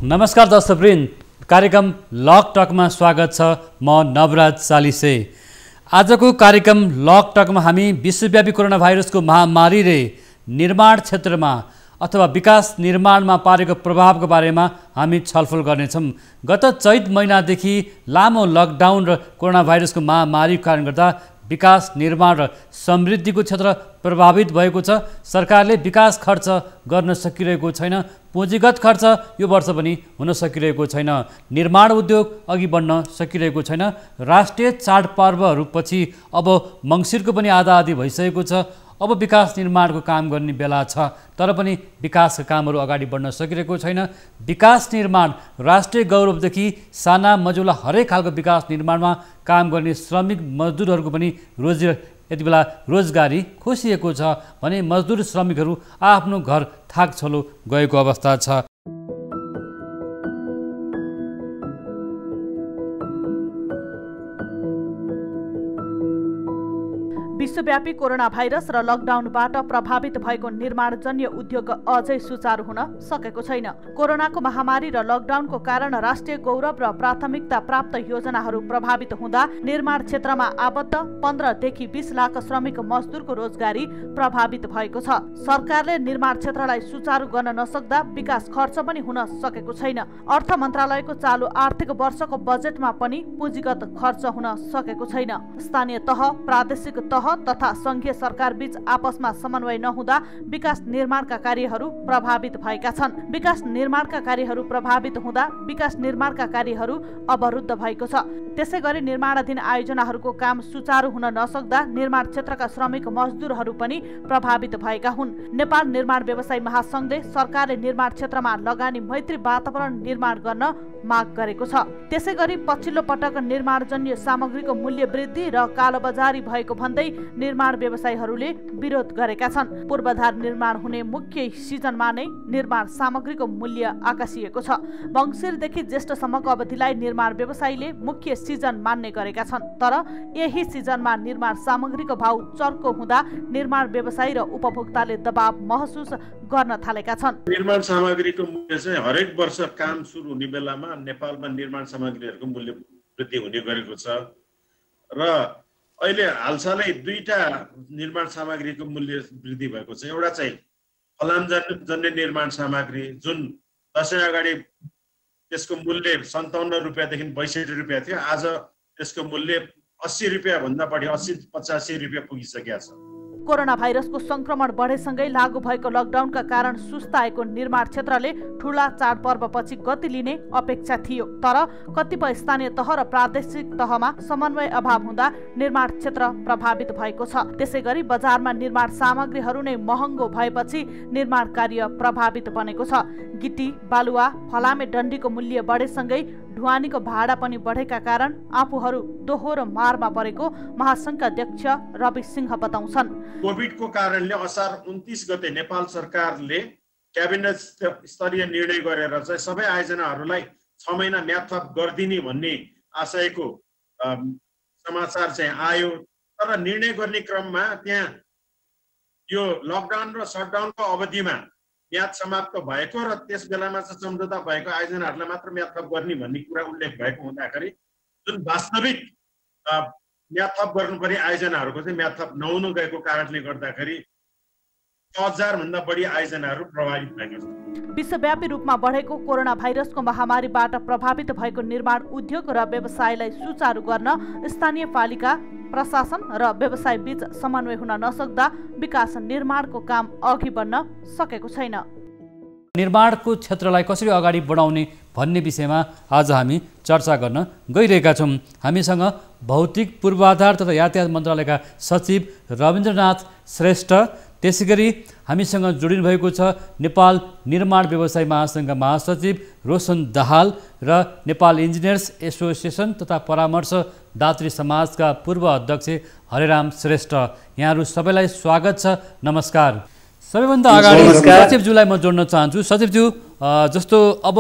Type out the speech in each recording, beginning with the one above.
नमस्कार दर्शकवृन्द, कार्यक्रम लक टकमा स्वागत छ। म नवराज चालिसे। आजको कार्यक्रम लक टकमा हामी विश्वव्यापी कोरोना भाइरसको महामारीले निर्माण क्षेत्रमा अथवा विकास निर्माणमा पारेको प्रभावको बारेमा हामी छलफल गर्नेछौँ। गत चैत महिनादेखि लामो लकडाउन र कोरोना भाइरसको महामारीको कारणले गर्दा विकास निर्माण र समृद्धिको क्षेत्र प्रभावित भएको छ। सरकारले विकास खर्च गर्न सकिरहेको छैन। पुँजीगत खर्च यो वर्ष पनि हुन सकिरहेको छैन। निर्माण उद्योग अघि बढ्न सकिरहेको छैन। राष्ट्रिय चाडपर्वहरूपछि अब मङ्सिरको पनि आधा भइसकेको छ। अब विकास निर्माणको काम गर्ने बेला छ, तर पनि विकासका कामहरू अगाडि बढ्न सकिरहेको छैन। विकास निर्माण राष्ट्रिय गौरवदेखि साना मझौला हरेक खालको विकास निर्माणमा काम गर्ने श्रमिक मजदुरहरूको पनि यति बेला रोजगारी खोसिएको छ भने मजदुर श्रमिकहरू आफ्नो घर थाक छलो गएको अवस्था छ। विश्वव्यापी कोरोना भाइरस र लकडाउनबाट प्रभावित भएको निर्माणजन्य उद्योग अझै सुचारू हुन सकेको छैन। कोरोनाको महामारी र लकडाउनको कारण राष्ट्रिय गौरव र प्राथमिकता प्राप्त योजनाहरू प्रभावित हुँदा निर्माण क्षेत्रमा आबद्ध 15 देखि 20 लाख श्रमिक मजदुरको रोजगारी प्रभावित भएको छ। सरकारले निर्माण क्षेत्रलाई सुचारू गर्न नसक्दा विकास खर्च पनि हुन सकेको छैन। अर्थ मन्त्रालयको चालु आर्थिक वर्षको बजेटमा पनि पुँजीगत खर्च हुन सकेको छैन। स्थानीय तह, प्रादेशिक तह तथा संघीय सरकार बीच आपसमा समन्वय नहुँदा विकास निर्माणका कार्यहरू प्रभावित भएका छन्। विकास निर्माणका कार्यहरू प्रभावित हुँदा विकास निर्माणका कार्यहरू अवरुद्ध भएको छ। त्यसैगरी निर्माणाधीन आयोजनाहरूको काम सुचारू हुन नसक्दा निर्माण क्षेत्रका श्रमिक मजदुरहरू पनि प्रभावित भएका हुन्। नेपाल निर्माण व्यवसायी महासंघले सरकारले निर्माण क्षेत्रमा लगानी मैत्री वातावरण निर्माण गर्न माग गरेको छ। त्यसैगरी पछिल्लो पटक निर्माणजन्य सामग्रीको मूल्य वृद्धि र कालोबजारी भएको भन्दै निर्माण व्यवसायीहरूले विरोध गरेका छन्। पूर्वाधार निर्माण हुने मुख्य सिजनमा नै निर्माण सामग्रीको मूल्य आकाशिएको छ। मङ्सिरदेखि जेष्ठसम्मको अवधिलाई निर्माण व्यवसायीले मुख्य सिजन मान्ने गरेका छन्, तर यही सिजनमा निर्माण सामग्रीको भाउ चर्को हुँदा निर्माण व्यवसायी र उपभोक्ताले दबाव महसुस गर्न थालेका छन्। निर्माण सामग्रीको मूल्य चाहिँ हरेक वर्ष काम सुरु हुने बेलामा नेपालमा निर्माण सामग्रीहरूको मूल्य वृद्धि हुने गरेको छ र अहिले हालसालै दुईटा निर्माण सामग्रीको मूल्य वृद्धि भएको छ। एउटा चाहिँ फलामजन्य निर्माण सामग्री जुन दशैं अगाडि त्यसको मूल्य 57 रुपियाँदेखि 62 रुपियाँ थियो, आज त्यसको मूल्य 80 रुपियाँ भन्दा बढी 80-85 रुपियाँ पुगिसकेको छ। कोरोना भाइरसको संक्रमण बढेसँगै लागू भएको लकडाउनका कारण सुस्ताएको निर्माण क्षेत्रले ठूला चाडपर्वपछि गति लिने अपेक्षा थियो, तर कतिपय स्थानीय तह र प्रादेशिक तहमा समन्वय अभाव हुँदा निर्माण क्षेत्र प्रभावित भएको छ। त्यसैगरी बजारमा निर्माण सामग्रीहरू नै महँगो भएपछि निर्माण कार्य प्रभावित बनेको छ। गिटी, बालुवा, फलामे डन्डीको मूल्य बढेसँगै ढुवानीको भाडा पनि बढेका कारण आफूहरू दोहोरो मारमा परेको महासंघका अध्यक्ष रवि सिंह बताउँछन्। कोभिडको कारणले असार 29 गते नेपाल सरकारले क्याबिनेट स्तरीय निर्णय गरेर चाहिँ सबै आयोजनाहरूलाई 6 महिना म्यादथप गरिदिने भन्ने आशयको समाचार चाहिँ आयो। तर निर्णय गर्ने क्रममा त्यहाँ यो लकडाउन र सटडाउनको अवधिमा म्याद समाप्त भएको र त्यस बेलामा चाहिँ सम्झौता भएको आयोजनाहरूलाई मात्र म्यादथप गर्ने भन्ने कुरा उल्लेख भएको हुँदाखेरि जुन वास्तविक म्यादथप गर्नुपर्ने आयोजनाहरूको चाहिँ म्यादथप नहुन गएको कारणले गर्दाखेरि 6000 भन्दा बढी आयोजनाहरू प्रभावित भएको छ। विश्वव्यापी रूपमा बढेको कोरोना भाइरसको महामारीबाट प्रभावित भएको निर्माण उद्योग र व्यवसायलाई सुचारू गर्न स्थानीय पालिका, प्रशासन र व्यवसाय बीच समन्वय हुन नसक्दा विकास निर्माणको काम अघि बढ्न सकेको छैन। निर्माणको क्षेत्रलाई कसरी अगाडि बढाउने भन्ने विषयमा आज हामी चर्चा गर्न गइरहेका छौँ। हामीसँग भौतिक पूर्वाधार तथा यातायात मन्त्रालयका सचिव रविन्द्रनाथ श्रेष्ठ, त्यसैगरी हामीसँग जोडिनु भएको छ नेपाल निर्माण व्यवसायी महासंघका महासचिव रोशन दाहाल र नेपाल इन्जिनियर्स एसोसिएसन तथा परामर्शदात्री समाजका पूर्व अध्यक्ष हरेराम श्रेष्ठ। यहाँहरू सबैलाई स्वागत छ। नमस्कार। सबैभन्दा अगाडि सचिवज्यूलाई म जोड्न चाहन्छु। सचिवज्यू, जस्तो अब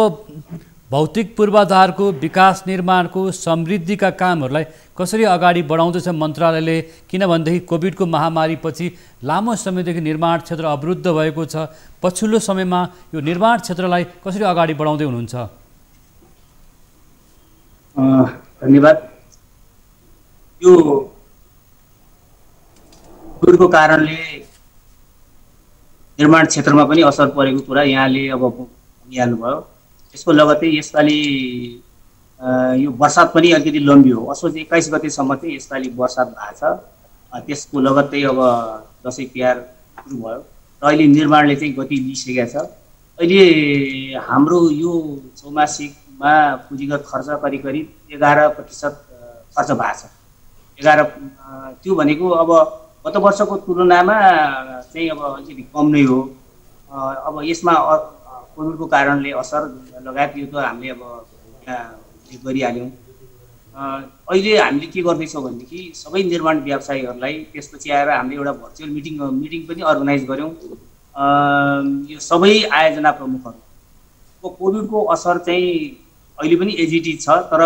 भौतिक पूर्वाधारको विकास निर्माणको समृद्धिका कामहरूलाई कसरी अगाडि बढाउँदैछ मन्त्रालयले, किनभनेदेखि कोभिडको महामारीपछि लामो समयदेखि निर्माण क्षेत्र अवरुद्ध भएको छ। पछिल्लो समयमा यो निर्माण क्षेत्रलाई कसरी अगाडि बढाउँदै हुनुहुन्छ? धन्यवाद। यो कोभिडको कारणले निर्माण क्षेत्रमा पनि असर परेको कुरा यहाँले अब भनिहाल्नुभयो। त्यसको लगत्तै यसपालि यो बर्सात पनि अलिकति लम्बियो। असोज 21 गतेसम्म चाहिँ यसपालि बर्सात भएको छ। त्यसको लगत्तै अब दसैँ तिहार सुरु भयो र अहिले निर्माणले चाहिँ गति लिइसकेको छ। अहिले हाम्रो यो चौमासिकमा पुँजीगत खर्च करिब 11% खर्च भएको छ। 11 त्यो भनेको अब गत वर्षको तुलनामा चाहिँ अब अलिकति कम नै हो। अब यसमा कोभिडको कारणले असर लगायत यो त हामीले अब गरिहाल्यौँ। अहिले हामीले के गर्दैछौँ भनेदेखि सबै निर्माण व्यवसायीहरूलाई त्यसपछि आएर हामीले एउटा भर्चुअल मिटिङ पनि अर्गनाइज गऱ्यौँ। यो सबै आयोजना प्रमुखहरूको कोभिडको असर चाहिँ अहिले पनि एजिटी छ। तर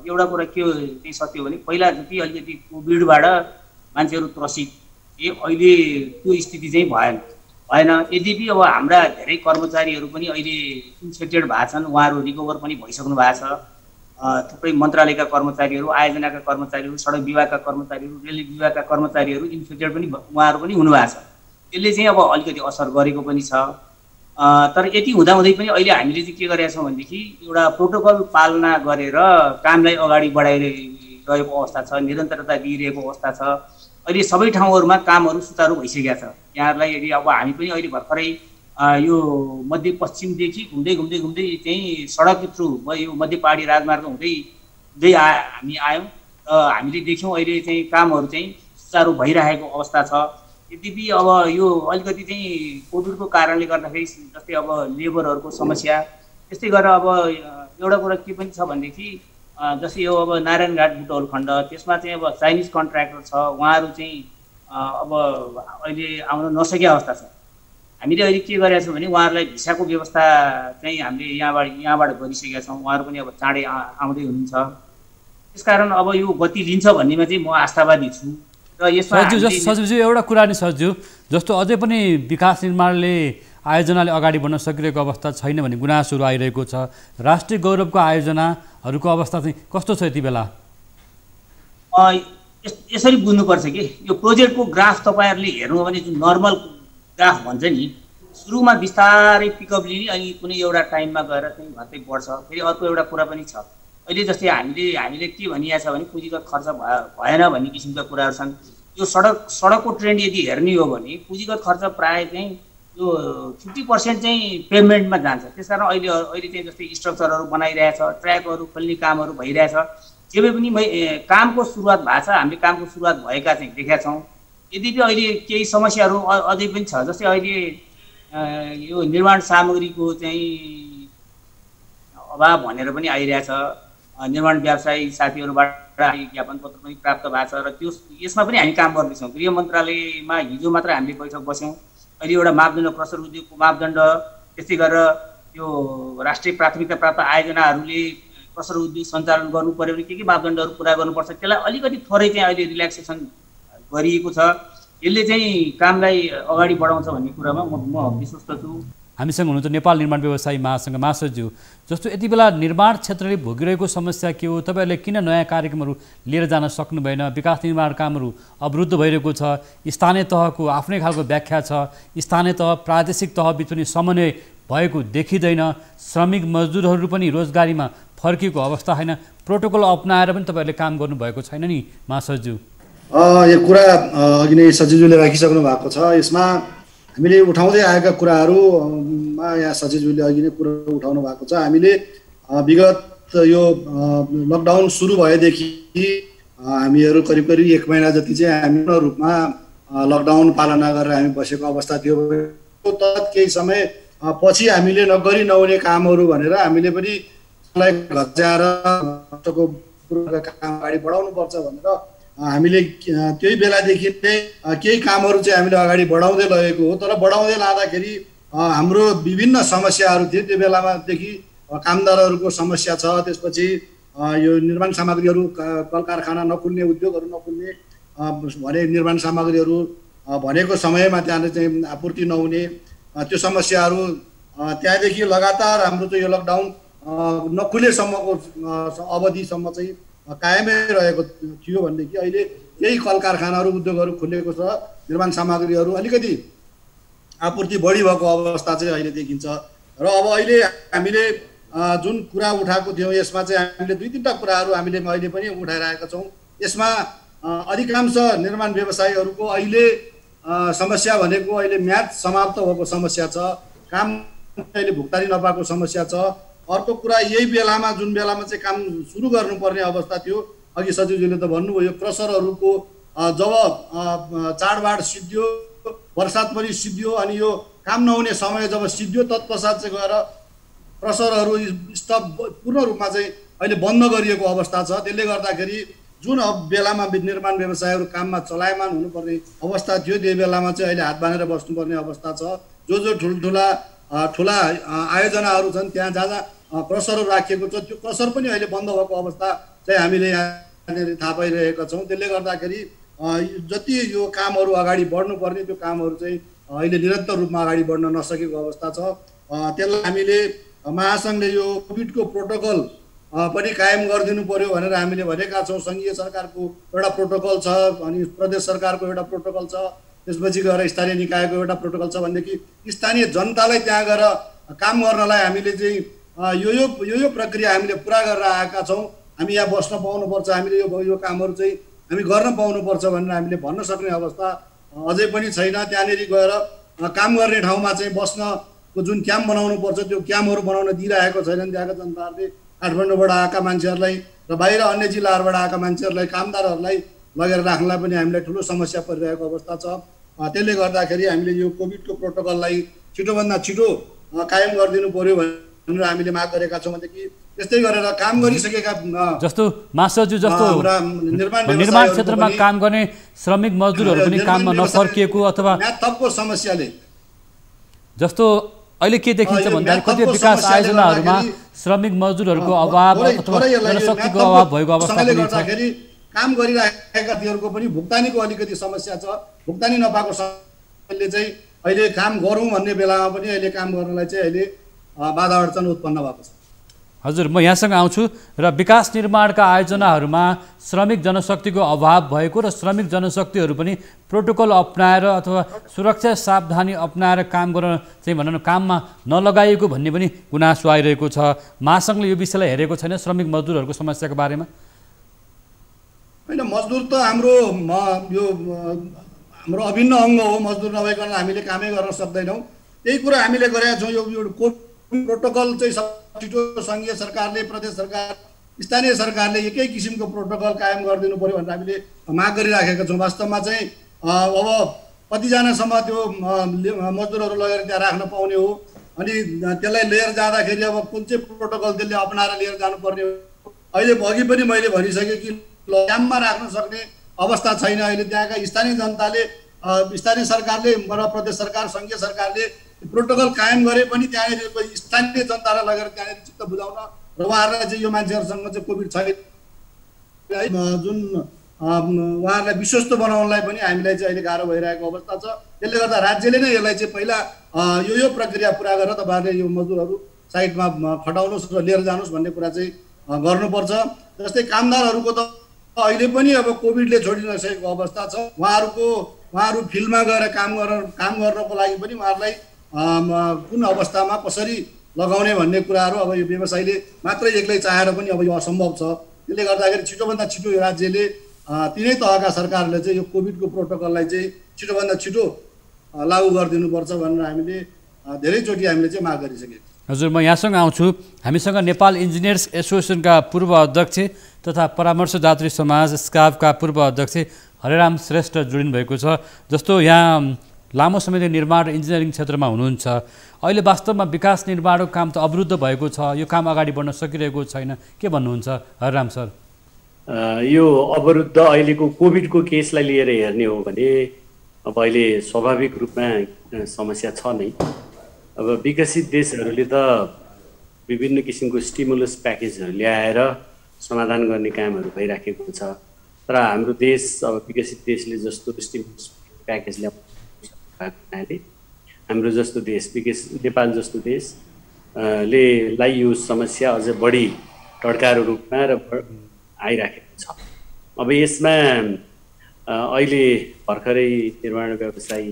एउटा कुरा के चाहिँ सत्य हो भने पहिला जति अलिकति कोभिडबाट मान्छेहरू त्रसित थिए, अहिले त्यो स्थिति चाहिँ भएन। यद्यपि अब हाम्रा धेरै कर्मचारीहरू पनि अहिले इन्फेक्टेड भएको छन्, उहाँहरू रिकभर पनि भइसक्नु भएको छ। थुप्रै मन्त्रालयका कर्मचारीहरू, आयोजनाका कर्मचारीहरू, सडक विभागका कर्मचारीहरू, रेल विभागका कर्मचारीहरू इन्फेक्टेड पनि उहाँहरू पनि हुनुभएको छ। त्यसले चाहिँ अब अलिकति असर गरेको पनि छ। तर यति हुँदाहुँदै पनि अहिले हामीले चाहिँ के गरेका छौँ भनेदेखि एउटा प्रोटोकल पालना गरेर कामलाई अगाडि बढाइरहेको अवस्था छ, निरन्तरता दिइरहेको अवस्था छ। अहिले सबै ठाउँहरूमा कामहरू सुचारू भइसकेका छ। यहाँहरूलाई यदि अब हामी पनि अहिले भर्खरै यो मध्यपश्चिमदेखि घुम्दै चाहिँ सडक थ्रु यो मध्य पहाडी राजमार्ग हुँदै हामी आयौँ र हामीले देख्यौँ अहिले चाहिँ कामहरू चाहिँ सुचारू भइरहेको अवस्था छ। यद्यपि अब यो अलिकति चाहिँ कोभिडको कारणले गर्दाखेरि जस्तै अब लेबरहरूको समस्या, त्यस्तै गरेर अब एउटा कुरा के पनि छ भनेदेखि जस्तै यो अब नारायणघाट बुटवल खण्ड त्यसमा चाहिँ अब चाइनिज कन्ट्र्याक्टर छ, उहाँहरू चाहिँ अब अहिले आउन नसकेको अवस्था छ। हामीले अहिले के गरेका छौँ भने उहाँहरूलाई भिसाको व्यवस्था चाहिँ हामीले यहाँबाट गरिसकेका छौँ। उहाँहरू पनि अब चाँडै आउँदै हुनुहुन्छ। त्यसकारण अब यो गति लिन्छ भन्नेमा चाहिँ म आशावादी छु। र यसमा सचिवज्यू एउटा कुरा नि सचिव, जस्तो अझै पनि विकास निर्माणले आयोजनाले अगाडि बढ्न सकिरहेको अवस्था छैन भन्ने गुनासोहरू आइरहेको छ। राष्ट्रिय गौरवको आयोजनाहरूको अवस्था चाहिँ कस्तो छ यति बेला? यसरी बुझ्नुपर्छ कि यो प्रोजेक्टको ग्राफ तपाईँहरूले हेर्नु भने जुन नर्मल ग्राफ भन्छ नि, सुरुमा बिस्तारै पिकअप लिने अनि कुनै एउटा टाइममा गएर चाहिँ घट्दै बढ्छ। फेरि अर्को एउटा कुरा पनि छ, अहिले जस्तै हामीले के भनिएको छ भने पुँजीगत खर्च भएन भन्ने किसिमका कुराहरू छन्। यो सडकको ट्रेन्ड यदि हेर्ने हो भने पुँजीगत खर्च प्रायः चाहिँ यो 50% चाहिँ पेमेन्टमा जान्छ। त्यसकारण अहिले चाहिँ जस्तै स्ट्रक्चरहरू बनाइरहेछ, ट्र्याकहरू खोल्ने कामहरू भइरहेछ। जे भए पनि कामको सुरुवात भएको छ, हामीले कामको सुरुवात भएका चाहिँ देखेका छौँ। यद्यपि अहिले केही समस्याहरू अझै पनि छ। जस्तै अहिले यो निर्माण सामग्रीको चाहिँ अभाव भनेर पनि आइरहेछ। निर्माण व्यवसायी साथीहरूबाट ज्ञापन पत्र पनि प्राप्त भएको छ र यसमा पनि हामी काम गर्दैछौँ। गृह मन्त्रालयमा हिजो मात्र हामीले बैठक बस्यौँ। अहिले एउटा मापदण्ड क्रसर उद्योगको मापदण्ड, त्यस्तै गरेर यो राष्ट्रिय प्राथमिकता प्राप्त आयोजनाहरूले क्रसर उद्योग सञ्चालन गर्नु पर्यो भने के मापदण्डहरू पुरा गर्नुपर्छ, त्यसलाई अलिकति थोरै चाहिँ अहिले रिल्याक्सेसन गरिएको छ। यसले चाहिँ कामलाई अगाडि बढाउँछ भन्ने कुरामा म विश्वस्त छु। हामीसँग हुनुहुन्छ नेपाल निर्माण व्यवसायी महासङ्घ महासचिव। जस्तो यति बेला निर्माण क्षेत्रले भोगिरहेको समस्या के हो? तपाईँहरूले किन नयाँ कार्यक्रमहरू लिएर जान सक्नु भएन? विकास निर्माण कामहरू अवरुद्ध भइरहेको छ। स्थानीय तहको आफ्नै खालको व्याख्या छ। स्थानीय तह प्रादेशिक तहबिच पनि समन्वय भएको देखिँदैन। श्रमिक मजदुरहरू पनि रोजगारीमा फर्किएको अवस्था छैन। प्रोटोकल अपनाएर पनि तपाईँहरूले काम गर्नुभएको छैन नि महासचिव? यो कुरा अघि नै सचिवज्यूले राखिसक्नु भएको छ। यसमा हामीले उठाउँदै आएका कुराहरूमा यहाँ सचिवज्यूले अघि नै कुरा उठाउनु भएको छ। हामीले विगत यो लकडाउन सुरु भएदेखि हामीहरू करिब 1 महिना जति चाहिँ हामी रूपमा लकडाउन पालना गरेर हामी बसेको अवस्था थियो। केही समय पछि हामीले नगरी नहुने कामहरू भनेर हामीले पनि घच्याएर काम अगाडि बढाउनुपर्छ भनेर हामीले त्यही बेलादेखि नै केही कामहरू चाहिँ हामीले अगाडि बढाउँदै लगेको हो। तर बढाउँदै लाँदाखेरि हाम्रो विभिन्न समस्याहरू थिए। त्यो बेलामादेखि कामदारहरूको समस्या छ, त्यसपछि यो निर्माण सामग्रीहरू कल कारखाना नखुल्ने, उद्योगहरू नखुल्ने, भने निर्माण सामग्रीहरू भनेको समयमा त्यहाँनिर चाहिँ आपूर्ति नहुने, त्यो समस्याहरू त्यहाँदेखि लगातार हाम्रो चाहिँ यो लकडाउन नखुलेसम्मको अवधिसम्म चाहिँ कायमै रहेको थियो भनेदेखि अहिले यही कल कारखानाहरू उद्योगहरू खुलेको छ, निर्माण सामग्रीहरू अलिकति आपूर्ति बढी भएको अवस्था चाहिँ अहिले देखिन्छ। र अब अहिले हामीले जुन कुरा उठाएको थियौँ यसमा चाहिँ हामीले 2-3टा कुराहरू हामीले अहिले पनि उठाइरहेका छौँ। यसमा अधिकांश निर्माण व्यवसायीहरूको अहिले समस्या भनेको अहिले म्याद समाप्त भएको समस्या छ, काम अहिले भुक्तानी नपाएको समस्या छ। अर्को कुरा यही बेलामा जुन बेलामा चाहिँ काम सुरु गर्नुपर्ने अवस्था थियो, अघि सचिवजीले त भन्नुभयो क्रसरहरूको जब चाडबाड सिद्धियो, वर्षात पनि सिद्धियो, अनि यो काम नहुने समय जब सिद्धियो तत्पश्चात चाहिँ गएर क्रसरहरू स्टप पूर्ण रूपमा चाहिँ अहिले बन्द गरिएको अवस्था छ। त्यसले गर्दाखेरि जुन बेलामा निर्माण व्यवसायहरू काममा चलायमान हुनुपर्ने अवस्था थियो त्यो बेलामा चाहिँ अहिले हात बाँधेर बस्नुपर्ने अवस्था छ। जो ठुला आयोजनाहरू छन् त्यहाँ जहाँ क्रसरहरू राखिएको छ त्यो क्रसर पनि अहिले बन्द भएको अवस्था चाहिँ हामीले यहाँनिर थाहा पाइरहेका छौँ। त्यसले गर्दाखेरि जति यो कामहरू अगाडि बढ्नुपर्ने त्यो कामहरू चाहिँ अहिले निरन्तर रूपमा अगाडि बढ्न नसकेको अवस्था छ। त्यसलाई हामीले महासङ्घले यो कोभिडको प्रोटोकल पनि कायम गरिदिनु पर्यो भनेर हामीले भनेका छौँ। सङ्घीय सरकारको एउटा प्रोटोकल छ, अनि प्रदेश सरकारको एउटा प्रोटोकल छ, त्यसपछि गएर स्थानीय निकायको एउटा प्रोटोकल छ भनेदेखि स्थानीय जनतालाई त्यहाँ गएर काम गर्नलाई हामीले चाहिँ यो प्रक्रिया हामीले पुरा गरेर आएका छौँ। हामी यहाँ बस्न पाउनुपर्छ, हामीले यो कामहरू चाहिँ हामी गर्न पाउनुपर्छ भनेर हामीले भन्न सक्ने अवस्था अझै पनि छैन। त्यहाँनिर गएर काम गर्ने ठाउँमा चाहिँ बस्नको जुन क्याम्प बनाउनु पर्छ त्यो क्याम्पहरू बनाउन दिइरहेको छैनन् त्यहाँका जनताहरूले। काठमाडौँबाट आएका मान्छेहरूलाई र बाहिर अन्य जिल्लाहरूबाट आएका मान्छेहरूलाई, कामदारहरूलाई लगेर राख्नलाई पनि हामीलाई ठुलो समस्या परिरहेको अवस्था छ। त्यसले गर्दाखेरि हामीले यो कोभिडको प्रोटोकललाई छिटोभन्दा छिटो कायम गरिदिनु पर्यो भनेर हामीले माग गरेका छौँ। भनेदेखि त्यस्तै गरेर काम गरिसकेका जस्तो मास्टरज्यू जस्तो निर्माण क्षेत्रमा काम गर्ने श्रमिक मजदुरहरू पनि काममा नफर्किएको अथवा थपको समस्याले जस्तो अहिले के देखिन्छ भन्दा कतिपय विकास आयोजनाहरूमा श्रमिक मजदुरहरूको अभाव अथवा जनशक्तिको अभाव भएको अवस्था पनि छ। काम गरिरहेका तीहरूको पनि भुक्तानीको अलिकति समस्या छ। भुक्तानी नपाएको समस्याले चाहिँ अहिले काम गरौँ भन्ने बेलामा पनि अहिले काम गर्नलाई चाहिँ अहिले बाधा अडचन उत्पन्न भएको छ। हजुर, म यहाँसँग आउँछु र विकास निर्माणका आयोजनाहरूमा श्रमिक जनशक्तिको अभाव भएको र श्रमिक जनशक्तिहरू पनि प्रोटोकल अपनाएर अथवा सुरक्षा सावधानी अपनाएर काम गर्न चाहिँ भनौँ न काममा नलगाइएको भन्ने पनि गुनासो आइरहेको छ। महासङ्घले यो विषयलाई हेरेको छैन श्रमिक मजदुरहरूको समस्याको बारेमा? होइन, मजदुर त हाम्रो अभिन्न अङ्ग हो। मजदुर नभइकन हामीले कामै गर्न सक्दैनौँ। त्यही कुरा हामीले गरेका छौँ। यो प्रोटोकल चाहिँ छिटो सङ्घीय सरकारले, प्रदेश सरकार, स्थानीय सरकारले एकै किसिमको प्रोटोकल कायम गरिदिनु पर्यो भनेर हामीले माग गरिराखेका छौँ। वास्तवमा चाहिँ अब कतिजनासम्म त्यो मजदुरहरू लगेर त्यहाँ राख्न पाउने हो, अनि त्यसलाई लिएर जाँदाखेरि अब कुन चाहिँ प्रोटोकल त्यसले अपनाएर लिएर जानुपर्ने हो। अहिले अघि पनि मैले भनिसकेँ कि क्याम्पमा राख्न सक्ने अवस्था छैन। अहिले त्यहाँका स्थानीय जनताले, स्थानीय सरकारले र प्रदेश सरकार, सङ्घीय सरकारले प्रोटोकल कायम गरे पनि त्यहाँनिर स्थानीय जनतालाई लगेर त्यहाँनिर चित्त बुझाउन र उहाँहरूलाई चाहिँ यो मान्छेहरूसँग चाहिँ कोभिड छैन जुन उहाँहरूलाई विश्वस्त बनाउनलाई पनि हामीलाई चाहिँ अहिले गाह्रो भइरहेको अवस्था छ। त्यसले गर्दा राज्यले नै यसलाई चाहिँ पहिला यो प्रक्रिया पुरा गरेर तपाईँहरूले यो मजदुरहरू साइडमा खटाउनुहोस् र लिएर जानुहोस् भन्ने कुरा चाहिँ गर्नुपर्छ। जस्तै कामदारहरूको त अहिले पनि अब कोभिडले छोडिन सकेको अवस्था छ। उहाँहरू फिल्डमा गएर काम गर्नको लागि पनि उहाँहरूलाई कुन अवस्थामा कसरी लगाउने भन्ने कुराहरू अब यो व्यवसायीले मात्रै एक्लै चाहेर पनि अब यो असम्भव छ। त्यसले गर्दाखेरि छिटोभन्दा छिटो यो राज्यले तिनै तहका सरकारले चाहिँ यो कोभिडको प्रोटोकललाई चाहिँ छिटोभन्दा छिटो लागू गरिदिनुपर्छ भनेर हामीले धेरैचोटि हामीले चाहिँ माग गरिसकेको। हजुर, म यहाँसँग आउँछु। हामीसँग नेपाल इन्जिनियर्स एसोसिएसनका पूर्व अध्यक्ष तथा परामर्शदात्री समाज स्काफका पूर्व अध्यक्ष हरिराम श्रेष्ठ जोडिनु भएको छ। जस्तो यहाँ लामो समय निर्माण इन्जिनियरिङ क्षेत्रमा हुनुहुन्छ, अहिले वास्तवमा विकास निर्माणको काम त अवरुद्ध भएको छ, यो काम अगाडि बढ्न सकिरहेको छैन, के भन्नुहुन्छ हरिराम सर? यो अवरुद्ध अहिलेको कोभिडको केसलाई लिएर हेर्ने हो भने अब अहिले स्वाभाविक रूपमा समस्या छ नै। अब विकसित देशहरूले त विभिन्न किसिमको स्टिमुलस प्याकेजहरू ल्याएर समाधान गर्ने कामहरू भइराखेको छ। तर हाम्रो देश अब विकसित देशले जस्तो स्टिमुलस प्याकेज ल्याउने हाम्रो जस्तो देश नेपाल जस्तो देशले यो समस्या अझ बढी टड्कारो रूपमा र आइराखेको छ। अब यसमा अहिले भर्खरै निर्माण व्यवसायी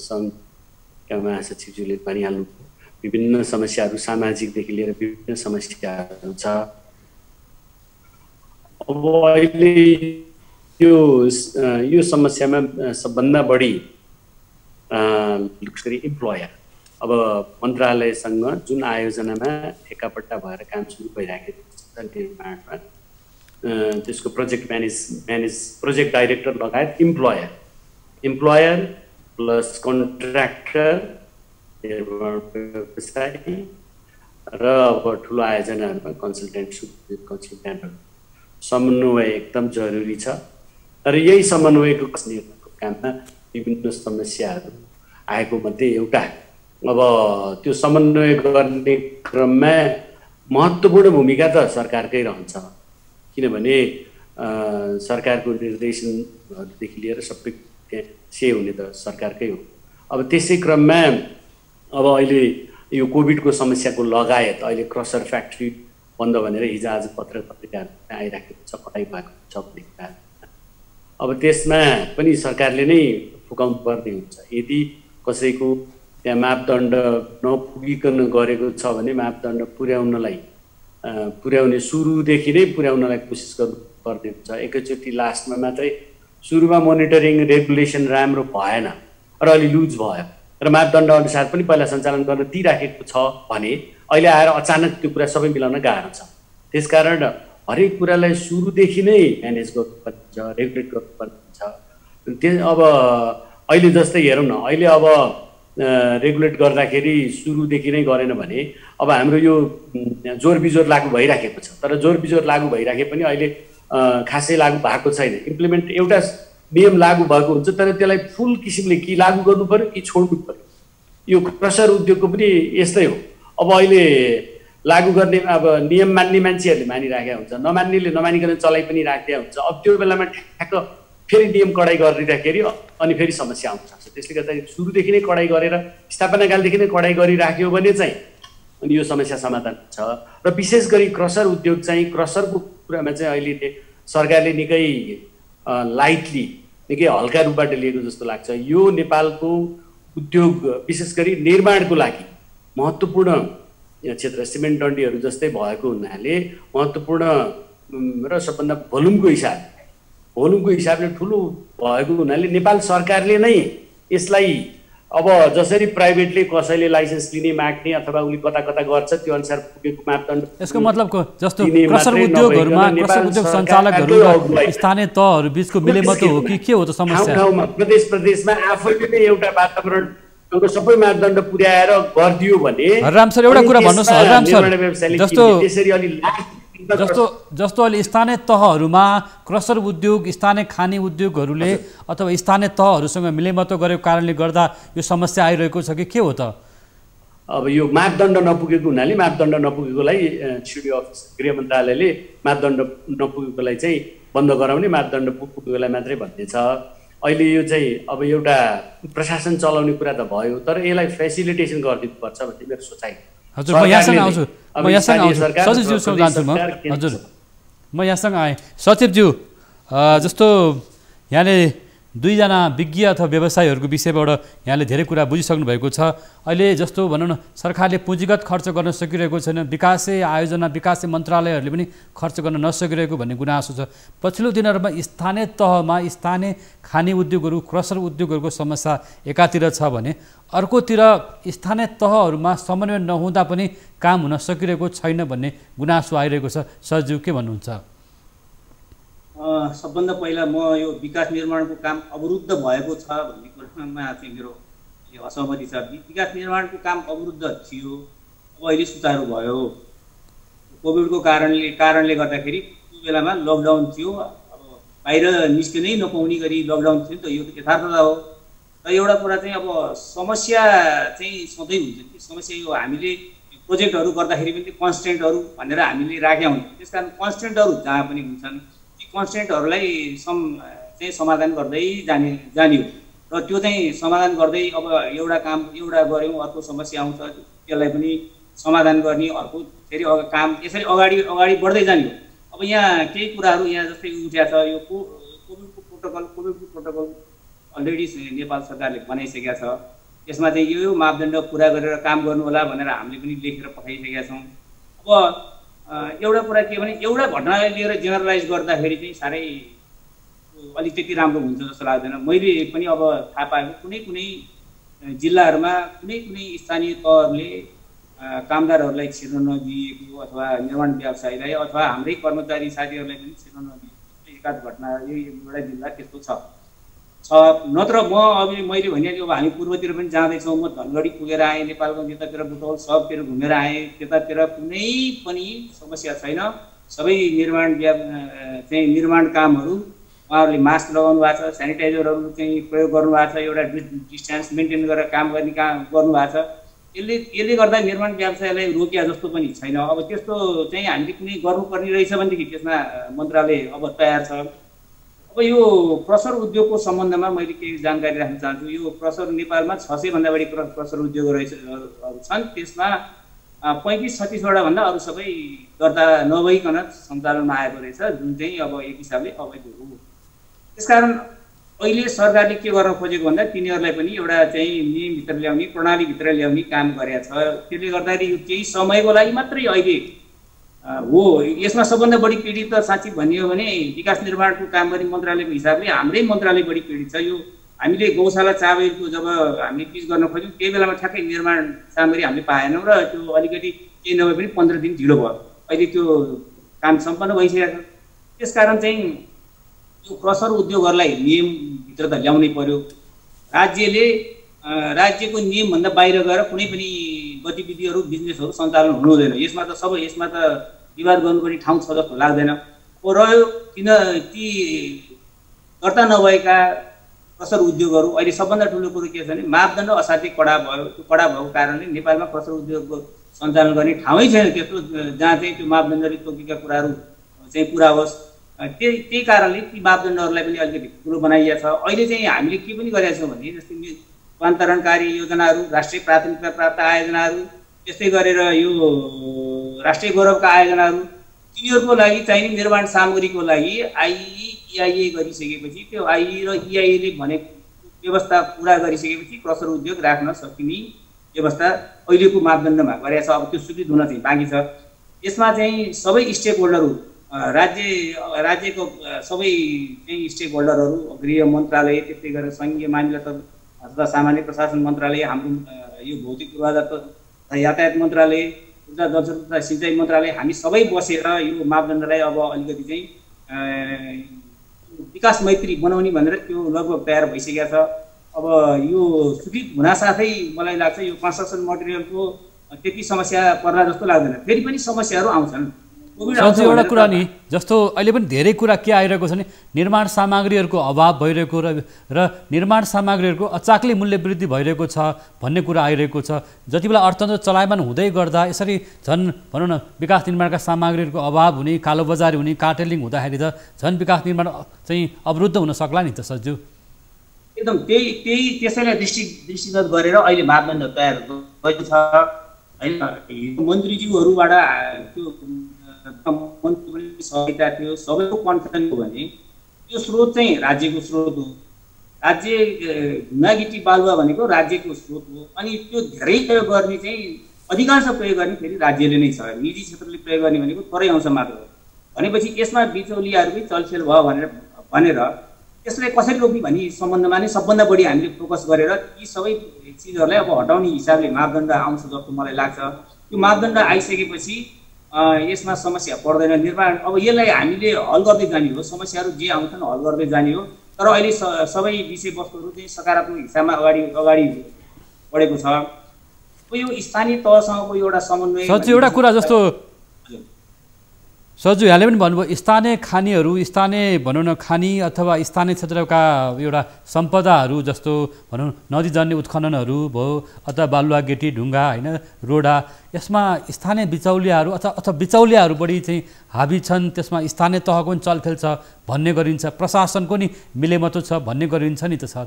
सङ्घका महासचिवज्यूले भनिहाल्नु विभिन्न समस्याहरू सामाजिकदेखि लिएर विभिन्न समस्याहरू छ। अब अहिले यो समस्यामा सबभन्दा बढी इम्प्लोयर अब मन्त्रालयसँग जुन आयोजनामा एकापट्टा भएर काम सुरु भइराखेको छ निर्माणमा त्यसको प्रोजेक्ट डाइरेक्टर लगायत इम्प्लोयर प्लस कन्ट्र्याक्टर व्यवसायी र अब ठुलो आयोजनाहरूमा कन्सल्टेन्टहरू समन्वय एकदम जरुरी छ। तर यही समन्वयको काममा विभिन्न समस्याहरू आएको मध्ये एउटा अब त्यो समन्वय गर्ने क्रममा महत्त्वपूर्ण भूमिका त सरकारकै रहन्छ, किनभने सरकारको निर्देशनहरूदेखि लिएर सबै से हुने त सरकारकै हो। अब त्यसै क्रममा अब अहिले यो कोभिडको समस्याको लगायत अहिले क्रसर फ्याक्ट्री बन्द भनेर हिजो आज पत्रिकाहरू आइराखेको छ, कटाइ भएको छ भन्ने कुरा। अब त्यसमा पनि सरकारले नै फुकाउनु पर्ने हुन्छ। यदि कसैको त्यहाँ मापदण्ड नपुगिकन गरेको छ भने मापदण्ड पुर्याउने सुरुदेखि नै पुर्याउनलाई कोसिस गर्नुपर्ने हुन्छ। एकैचोटि लास्टमा मात्रै सुरुमा मोनिटरिङ रेगुलेसन राम्रो भएन र अलि लुज भयो र मापदण्ड अनुसार पनि पहिला सञ्चालन गर्न दिइराखेको छ भने अहिले आएर अचानक त्यो कुरा सबै मिलाउन गाह्रो छ। त्यसकारण हरेक कुरालाई सुरुदेखि नै म्यानेज गर्नुपर्ने हुन्छ, रेगुलेट गर्नुपर्ने हुन्छ। अब अहिले जस्तै हेरौँ न, अहिले अब रेगुलेट गर्दाखेरि सुरुदेखि नै गरेन भने अब हाम्रो यो जोर बिजोर लागू भइराखेको छ। तर जोर बिजोर लागू भइराखे पनि अहिले खासै लागू भएको छैन। इम्प्लिमेन्ट एउटा नियम लागू भएको हुन्छ तर त्यसलाई फुल किसिमले कि लागू गर्नु पर्यो कि छोड्नु पर्यो। यो क्रसर उद्योगको पनि यस्तै हो। अब अहिले लागू गर्ने अब नियम मान्ने मान्छेहरूले मानिराखेका हुन्छ, नमान्नेले नमानिकन चलाइ पनि राखेका हुन्छ। अब त्यो बेलामा ठ्याक्क फेरि नियम कडाइ गरिराख्दाखेरि अनि फेरि समस्या आउन सक्छ। त्यसले गर्दाखेरि सुरुदेखि नै कडाइ गरेर स्थापनाकालदेखि नै कडाइ गरिराख्यो भने चाहिँ अनि यो समस्या समाधान हुन्छ। र विशेष गरी क्रसर उद्योग चाहिँ क्रसरको कुरामा चाहिँ अहिले सरकारले निकै लाइटली निकै हल्का रूपबाट लिएको जस्तो लाग्छ। यो नेपालको उद्योग विशेष गरी निर्माणको लागि महत्त्वपूर्ण क्षेत्र सिमेन्ट डन्डीहरू जस्तै भएको हुनाले महत्त्वपूर्ण र सबभन्दा भोल्युमको हिसाबले ठुलो भएको हुनाले नेपाल सरकारले नै यसलाई अब जसरी प्राइभेटले कसैले लाइसेन्स लिने माग्ने अथवा उसले कता कता गर्छ त्यो अनुसार पुगेको मापदण्ड यसको मतलब जस्तो क्रसर उद्योगहरूमा क्रसर उद्योग सञ्चालकहरू र स्थानीय तहहरू बीचको मिलेमतो हो कि के हो त समस्या? ठाउँमा प्रदेशमा आफैले नै एउटा वातावरण सबै मापदण्ड पुर्याएर गरिदियो भने हरराम सर एउटा कुरा भन्नुहोस्। हरराम सर जस्तो अहिले स्थानीय तहहरूमा क्रसर उद्योग स्थानीय खाने उद्योगहरूले अथवा स्थानीय तहहरूसँग मिलेमतो गरेको कारणले गर्दा यो समस्या आइरहेको छ कि के हो त? अब यो मापदण्ड नपुगेको हुनाले मापदण्ड नपुगेकोलाई सिडी अफिस गृह मन्त्रालयले मापदण्ड नपुगेकोलाई चाहिँ बन्द गराउने, मापदण्ड पुगेकोलाई मात्रै भन्ने छ। अहिले यो चाहिँ अब एउटा प्रशासन चलाउने कुरा त भयो तर यसलाई फेसिलिटेसन गरिदिनुपर्छ भन्ने मेरो सोचाइ। हजुर म यहाँसँग आउँछु सचिवज्यूसँग जान्छु म। हजुर म यहाँसँग आएँ सचिवज्यू, जस्तो यहाँले दुईजना विज्ञ अथवा व्यवसायीहरूको विषयबाट यहाँले धेरै कुरा बुझिसक्नु भएको छ। अहिले जस्तो भनौँ न सरकारले पुँजीगत खर्च गर्न सकिरहेको छैन, विकासे आयोजना विकासे मन्त्रालयहरूले पनि खर्च गर्न नसकिरहेको भन्ने गुनासो छ। पछिल्लो दिनहरूमा स्थानीय तहमा स्थानीय खाने उद्योगहरू क्रसर उद्योगहरूको समस्या एकातिर छ भने अर्कोतिर स्थानीय तहहरूमा समन्वय नहुँदा पनि काम हुन सकिरहेको छैन भन्ने गुनासो आइरहेको छ। सरज्यू के भन्नुहुन्छ? सबभन्दा पहिला म यो विकास निर्माणको काम अवरुद्ध भएको छ भन्ने कुरामा चाहिँ मेरो असहमति छ। विकास निर्माणको काम अवरुद्ध थियो, अब अहिले सुचारू भयो। कोभिडको कारणले गर्दाखेरि त्यो बेलामा लकडाउन थियो, अब बाहिर निस्किनै नपाउने गरी लकडाउन थियो नि त, यो त यथार्थता हो। र एउटा कुरा चाहिँ अब समस्या चाहिँ सधैँ हुन्छ कि समस्या यो हामीले प्रोजेक्टहरू गर्दाखेरि पनि कन्स्टेन्टहरू भनेर हामीले राखेका हुन्छौँ। त्यस कारण कन्स्टेन्टहरू जहाँ पनि हुन्छन् ती कन्स्टेन्टहरूलाई चाहिँ समाधान गर्दै जाने हो र त्यो चाहिँ समाधान गर्दै अब एउटा काम एउटा गऱ्यौँ अर्को समस्या आउँछ त्यसलाई पनि समाधान गर्ने अर्को फेरि काम यसरी अगाडि बढ्दै जाने हो। अब यहाँ केही कुराहरू यहाँ जस्तै उठ्या छ यो कोभिडको प्रोटोकल अलरेडी नेपाल सरकारले बनाइसकेका छ। यसमा चाहिँ यो मापदण्ड पुरा गरेर काम गर्नु होला भनेर हामीले पनि लेखेर पठाइसकेका छौँ। अब एउटा कुरा के भने एउटा घटनालाई लिएर जेनरलाइज गर्दाखेरि चाहिँ साह्रै अलिक त्यति राम्रो हुन्छ जस्तो लाग्दैन। मैले पनि अब थाहा पाएको कुनै जिल्लाहरूमा कुनै स्थानीय तहहरूले कामदारहरूलाई छिर्न नदिएको अथवा निर्माण व्यवसायीलाई अथवा हाम्रै कर्मचारी साथीहरूलाई पनि छिर्न नदिएको एकाध घटना एउटा जिल्ला त्यस्तो छ। नत्र मैले भने अब हामी पूर्वतिर पनि जाँदैछौँ। म धनगढी पुगेर आएँ, नेपालको त्यतातिर बुटवल सबतिर घुमेर आएँ, त्यतातिर कुनै पनि समस्या छैन। सबै निर्माण कामहरू उहाँहरूले मास्क लगाउनु भएको छ, सेनिटाइजरहरू चाहिँ प्रयोग गर्नुभएको छ, एउटा डिस्टेन्स मेन्टेन गरेर काम गर्ने गर्नुभएको छ। यसले गर्दा निर्माण व्यवसायलाई रोकिया जस्तो पनि छैन। अब त्यस्तो चाहिँ हामीले कुनै गर्नुपर्ने रहेछ भनेदेखि त्यसमा मन्त्रालय अब तयार छ। अब यो क्रसर उद्योगको सम्बन्धमा मैले केही जानकारी राख्न चाहन्छु। यो क्रसर नेपालमा 600 भन्दा बढी क्रसर उद्योगहरू छन्। त्यसमा 35-36वटा भन्दा अरू सबै दर्ता नभइकन सञ्चालनमा आएको रहेछ, जुन चाहिँ अब एक हिसाबले अवैध हो। त्यसकारण अहिले सरकारले के गर्न खोजेको भन्दा तिनीहरूलाई पनि एउटा चाहिँ नियमभित्र ल्याउने, प्रणालीभित्र ल्याउने काम गरेका छ। त्यसले गर्दाखेरि यो केही समयको लागि मात्रै अहिले हो। यसमा सबभन्दा बढी पीडित त साँच्ची भनियो भने विकास निर्माणको काम गर्ने मन्त्रालयको हिसाबले हाम्रै मन्त्रालय बढी पीडित छ। यो हामीले गौशाला चाबेको जब हामीले पिच गर्न खोज्यौँ त्यही बेलामा ठ्याक्कै निर्माण सामग्री हामीले पाएनौँ र त्यो अलिकति केही नभए पनि 15 दिन ढिलो भयो। अहिले त्यो काम सम्पन्न भइसकेको छ। त्यसकारण चाहिँ यो क्रसर उद्योगहरूलाई नियमभित्र त ल्याउनै पर्यो। राज्यको नियमभन्दा बाहिर गएर कुनै पनि गतिविधिहरू बिजनेसहरू सञ्चालन हुनु हुँदैन। यसमा त विवाद गर्नुपर्ने ठाउँ छ जस्तो लाग्दैन। रह्यो ती दर्ता नभएका क्रसर उद्योगहरू अहिले सबभन्दा ठुलो कुरो के छ भने मापदण्ड असाध्यै कडा भयो। त्यो कडा भएको कारणले नेपालमा क्रसर उद्योगको सञ्चालन गर्ने ठाउँै छैन त्यस्तो जहाँ चाहिँ त्यो मापदण्डले तोकेका कुराहरू चाहिँ पुरा होस्। त्यही कारणले ती मापदण्डहरूलाई पनि अलिकति ठुलो बनाइएको छ। अहिले चाहिँ हामीले के पनि गरेका छौँ भने जस्तै रूपान्तरणकारी योजनाहरू, राष्ट्रिय प्राथमिकता प्राप्त आयोजनाहरू, त्यस्तै गरेर यो राष्ट्रिय गौरवका आयोजनाहरू, तिनीहरूको लागि चाहिने निर्माण सामग्रीको लागि IEIA गरिसकेपछि त्यो IE र EIA ले भनेको व्यवस्था पुरा गरिसकेपछि क्रसर उद्योग राख्न सकिने व्यवस्था अहिलेको मापदण्डमा गरेका छ। अब त्यो स्वीकृत हुन चाहिँ बाँकी छ। यसमा चाहिँ सबै स्टेक होल्डरहरू राज्यको सबै चाहिँ स्टेक होल्डरहरू, गृह मन्त्रालय, त्यस्तै गरेर सङ्घीय मामिला तथा सामान्य प्रशासन मन्त्रालय, हाम्रो यो भौतिक पूर्वाधार तथा यातायात मन्त्रालय, ऊर्जा जलस्रोत तथा सिँचाइ मन्त्रालय, हामी सबै बसेर यो मापदण्डलाई अब अलिकति चाहिँ विकास मैत्री बनाउने भनेर त्यो लगभग तयार भइसकेको छ। अब यो स्वीकृत हुनासाथै मलाई लाग्छ यो कन्स्ट्रक्सन मटेरियलको त्यति समस्या पर्ला जस्तो लाग्दैन। फेरि पनि समस्याहरू आउँछन्। एउटा कुरा नि जस्तो अहिले पनि धेरै कुरा के आइरहेको छ भने निर्माण सामग्रीहरूको अभाव भइरहेको र निर्माण सामग्रीहरूको अचाक्लै मूल्य वृद्धि भइरहेको छ भन्ने कुरा आइरहेको छ। जति बेला अर्थतन्त्र चलायमान हुँदै गर्दा यसरी झन् भनौँ न विकास निर्माणका सामग्रीहरूको अभाव हुने, कालोबजारी हुने, कार्टेलिङ हुँदाखेरि त झन् विकास निर्माण चाहिँ अवरुद्ध हुन सक्ला नि त सज्जु। एकदम त्यसैलाई दृष्टिगत गरेर अहिले मापदण्ड तयार भएको छ। होइन मन्त्रीज्यूहरूबाट त्यो मन्त्री सहायता थियो, सबैको कन्फिडेन्स हो भने त्यो स्रोत चाहिँ राज्यको स्रोत हो। राज्य ढुङ्गागिटी बालुवा भनेको राज्यको स्रोत हो। अनि त्यो धेरै प्रयोग गर्ने चाहिँ अधिकांश प्रयोग गर्ने फेरि राज्यले नै छ। निजी क्षेत्रले प्रयोग गर्ने भनेको थोरै अंश मात्र हो। भनेपछि यसमा बिचौलियाहरूकै चलखेल भयो भनेर यसलाई कसरी रोक्ने भन्ने सम्बन्धमा नै सबभन्दा बढी हामीले फोकस गरेर यी सबै चिजहरूलाई अब हटाउने हिसाबले मापदण्ड आउँछ जस्तो मलाई लाग्छ। त्यो मापदण्ड आइसकेपछि यसमा समस्या पर्दैन। निर्माण अब यसलाई हामीले हल गर्दै जाने हो। समस्याहरू जे आउँछन् हल गर्दै जाने हो। तर अहिले सबै विषयवस्तुहरू चाहिँ सकारात्मक हिसाबमा अगाडि बढेको छ। यो स्थानीय तहसँगको एउटा समन्वय एउटा कुरा जस्तो सजु यहाँले पनि भन्नुभयो स्थानीय खानीहरू स्थानीय भनौँ न खानी अथवा स्थानीय क्षेत्रका एउटा सम्पदाहरू जस्तो भनौँ नदीजन्य उत्खननहरू भयो अथवा बालुवा गेटी ढुङ्गा होइन रोडा यसमा स्थानीय बिचौलियाहरू अथवा बिचौलियाहरू बढी चाहिँ हाबी छन् त्यसमा स्थानीय तहको पनि चलखेल छ भन्ने गरिन्छ प्रशासनको नि मिलेमतो छ भन्ने गरिन्छ नि त सर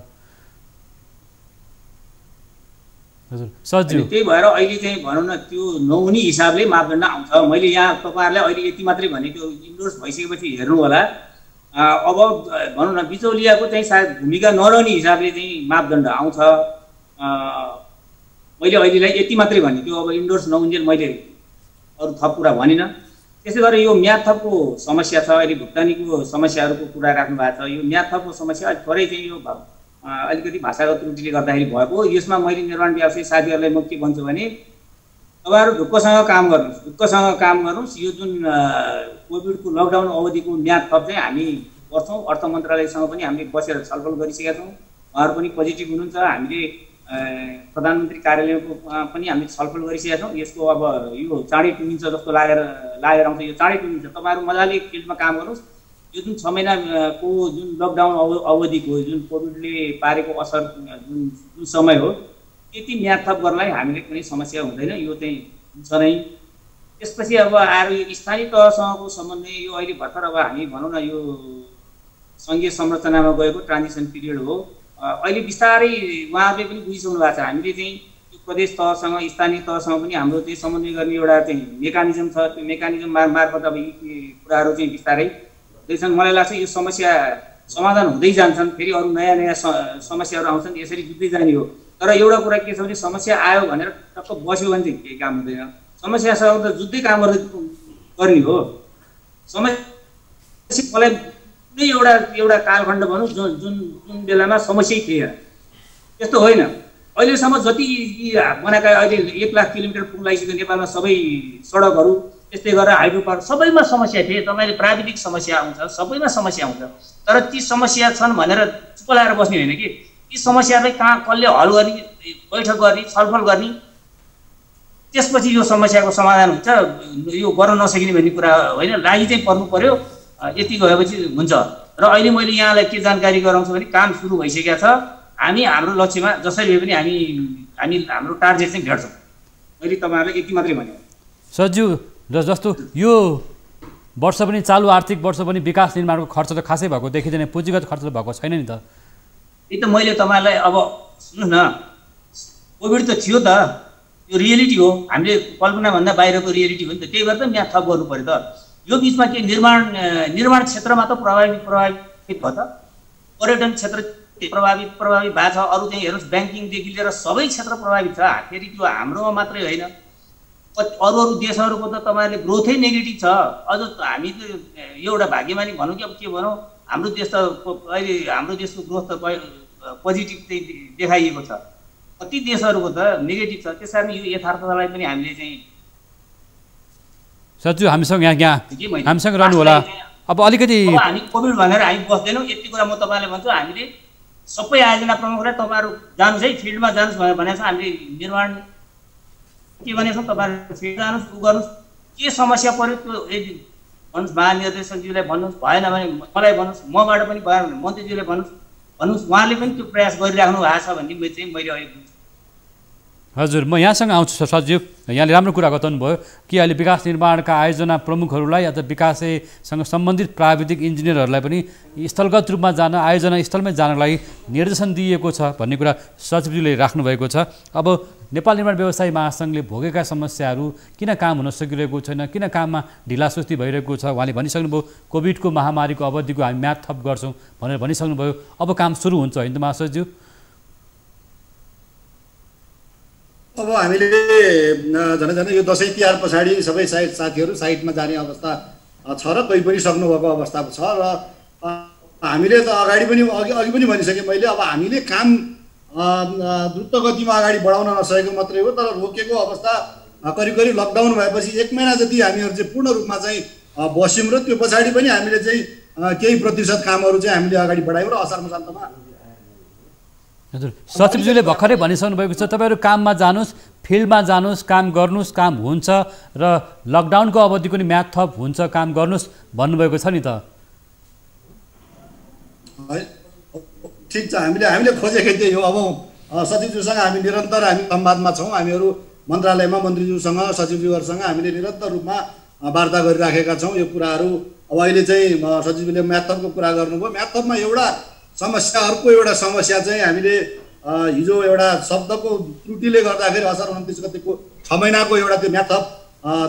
हजुर सजिलो त्यही भएर अहिले चाहिँ भनौँ न त्यो नहुने हिसाबले मापदण्ड आउँछ मैले यहाँ तपाईँहरूलाई अहिले यति मात्रै भने त्यो इन्डोर्स भइसकेपछि हेर्नु होला अब भनौँ न बिचौलियाको चाहिँ सायद भूमिका नरहने हिसाबले चाहिँ मापदण्ड आउँछ मैले अहिलेलाई यति मात्रै भने त्यो अब इन्डोर्स नहुन्जेल मैले अरू थप कुरा भनिनँ त्यसै गरेर यो म्याद थपको समस्या छ अहिले भुक्तानीको समस्याहरूको कुरा राख्नु भएको छ यो म्याद थपको समस्या अलिक थोरै चाहिँ यो अलिकति भाषागत त्रुटिले गर्दाखेरि भएको यसमा मैले निर्माण व्यवसायी साथीहरूलाई म के भन्छु भने तपाईँहरू ढुक्कसँग काम गर्नुहोस् यो जुन कोभिडको लकडाउन अवधिको म्याद थप चाहिँ हामी गर्छौँ अर्थ मन्त्रालयसँग पनि हामीले बसेर छलफल गरिसकेका छौँ उहाँहरू पनि पोजिटिभ हुनुहुन्छ हामीले प्रधानमन्त्री कार्यालयको पनि हामीले छलफल गरिसकेका छौँ यसको अब यो चाँडै टुङ्गिन्छ जस्तो लागेर आउँछ यो चाँडै टुङ्गिन्छ तपाईँहरू मजाले फिल्डमा काम गर्नुहोस् यो जुन 6 महिनाको जुन लकडाउन अवधिको जुन कोभिडले पारेको असर जुन समय हो त्यति म्याद थप गर्नलाई हामीले कुनै समस्या हुँदैन यो चाहिँ हुन्छ नै त्यसपछि अब आएर यो स्थानीय तहसँगको सम्बन्ध यो अहिले भर्खर अब हामी भनौँ न यो सङ्घीय संरचनामा गएको ट्रान्जिसन पिरियड हो अहिले बिस्तारै उहाँहरूले पनि बुझिसक्नु भएको छ हामीले चाहिँ यो प्रदेश तहसँग स्थानीय तहसँग पनि हाम्रो चाहिँ समन्वय गर्ने एउटा चाहिँ मेकानिजम छ त्यो मेकानिजम मार्फत अब यी कुराहरू चाहिँ बिस्तारै हुँदैछन् मलाई लाग्छ यो समस्या समाधान हुँदै जान्छन् फेरि अरू नयाँ समस्याहरू आउँछन् यसरी जुझ्दै जाने हो तर एउटा कुरा के छ भने समस्या आयो भनेर टक्क बस्यो भने चाहिँ केही काम हुँदैन समस्यासँग त जुझ्दै काम गर्ने हो समस्यालाई कुनै एउटा कालखण्ड भनौँ जुन बेलामा समस्यै थिएन त्यस्तो होइन अहिलेसम्म जति बनाएका अहिले 1 लाख किलोमिटर पुल लगाइसक्यो नेपालमा सबै सडकहरू त्यस्तै गरेर हाइड्रो पावर सबैमा समस्या थिए तपाईँले प्राविधिक समस्या आउँछ सबैमा समस्या आउँछ तर ती समस्या छन् भनेर चुप लाएर बस्ने होइन कि ती समस्यालाई कहाँ कसले हल गर्ने बैठक गर्ने छलफल गर्ने त्यसपछि यो समस्याको समाधान हुन्छ यो गर्न नसकिने भन्ने कुरा होइन लागि चाहिँ पर्नु पर्यो यति गएपछि हुन्छ र अहिले मैले यहाँलाई के जानकारी गराउँछु भने काम सुरु भइसकेको छ हामी हाम्रो लक्ष्यमा जसरी भए पनि हामी हाम्रो टार्गेट चाहिँ भेट्छौँ मैले तपाईँहरूलाई यति मात्रै भने सज्यू जस्तो यो वर्ष पनि चालु आर्थिक वर्ष पनि विकास निर्माणको खर्च त खासै भएको देखिँदैन पुँजीगत खर्च त भएको छैन नि त त्यही त मैले तपाईँहरूलाई अब सुन्नुहोस् न कोभिड त थियो त यो रियलिटी हो हामीले कल्पनाभन्दा बाहिरको रियलिटी हो नि त त्यही भएर त म्याद थप गर्नु पऱ्यो त यो बिचमा के निर्माण क्षेत्रमा त प्रभावित भयो त पर्यटन क्षेत्र प्रभावित भएको छ अरू चाहिँ हेर्नुहोस् ब्याङ्किङदेखि लिएर सबै क्षेत्र प्रभावित छ फेरि त्यो हाम्रोमा मात्रै होइन अरू देशहरूको त तपाईँहरूले ग्रोथै नेगेटिभ छ अझ हामी त एउटा भाग्यमानी भनौँ कि अब के भनौँ हाम्रो देश त अहिले हाम्रो देशको ग्रोथ त पोजिटिभ चाहिँ देखाइएको छ कति देशहरूको त नेगेटिभ छ त्यस कारण यो यथार्थतालाई पनि हामीले चाहिँ सच्चु हामीसँग यहाँ हामीसँग रहनु होला अब अलिकति हामी कोभिड भनेर हामी बस्दैनौँ यति कुरा म तपाईँलाई भन्छु हामीले सबै आयोजना प्रमुखलाई तपाईँहरू जानुहोस् है फिल्डमा जानुहोस् भनेको छ हामीले निर्माण के भनेको छ तपाईँहरू फिल्ड जानुहोस् उ गर्नुहोस् के समस्या पर्यो त्यो यदि भन्नुहोस् महानिर्देशकज्यूलाई भन्नुहोस् भएन भने मलाई भन्नुहोस् मबाट पनि भएन भने मन्त्रीज्यूलाई भन्नुहोस् उहाँले पनि त्यो प्रयास गरिराख्नु भएको छ भन्ने चाहिँ मैले अहिले हजुर म यहाँसँग आउँछु सचिव यहाँले राम्रो कुरा बताउनु भयो कि अहिले विकास निर्माणका आयोजना प्रमुखहरूलाई अथवा विकाससँग सम्बन्धित प्राविधिक इन्जिनियरहरूलाई पनि स्थलगत रूपमा जान आयोजना स्थलमै जानलाई लागि निर्देशन दिएको छ भन्ने कुरा सचिवज्यूले राख्नुभएको छ अब नेपाल निर्माण व्यवसायी महासङ्घले भोगेका समस्याहरू किन काम हुन सकिरहेको छैन किन काममा ढिलासुस्ती भइरहेको छ उहाँले भनिसक्नुभयो कोभिडको महामारीको अवधिको हामी म्याद थप गर्छौँ भनेर भनिसक्नुभयो अब काम सुरु हुन्छ होइन त महासचिवज्यू अब हामीले झन् यो दसैँ तिहार पछाडि सबै साथीहरू साइटमा जाने अवस्था छ र कोही पनि सक्नुभएको अवस्था छ र हामीले त अगाडि पनि अघि पनि भनिसकेँ मैले अब हामीले काम द्रुत गतिमा अगाडि बढाउन नसकेको मात्रै हो तर रोकेको अवस्था करिब लकडाउन भएपछि 1 महिना जति हामीहरू चाहिँ पूर्ण रूपमा चाहिँ बस्यौँ र त्यो पछाडि पनि हामीले चाहिँ केही प्रतिशत कामहरू चाहिँ हामीले अगाडि बढायौँ र असार मसान्तमा हजुर सचिवज्यूले भर्खरै भनिसक्नु भएको छ तपाईँहरू काममा जानुहोस् फिल्डमा जानुस्, काम गर्नुस्, काम हुन्छ र लकडाउनको अवधिको नि म्याद थप हुन्छ, काम गर्नुस् भन्नुभएको छ नि त। ठिक छ, हामीले खोजेकै त्यही हो। अब सचिवज्यूसँग हामी निरन्तर संवादमा छौँ। हामीहरू मन्त्रालयमा मन्त्रीज्यूसँग, सचिवज्यूहरूसँग हामीले निरन्तर रूपमा वार्ता गरिराखेका छौँ यो कुराहरू। अब अहिले चाहिँ सचिवले म्याथपको कुरा गर्नुभयो। म्याथपमा एउटा समस्या, अर्को एउटा समस्या चाहिँ हामीले हिजो एउटा शब्दको त्रुटिले गर्दाखेरि असार 29 गतिको 6 महिनाको एउटा त्यो म्याथप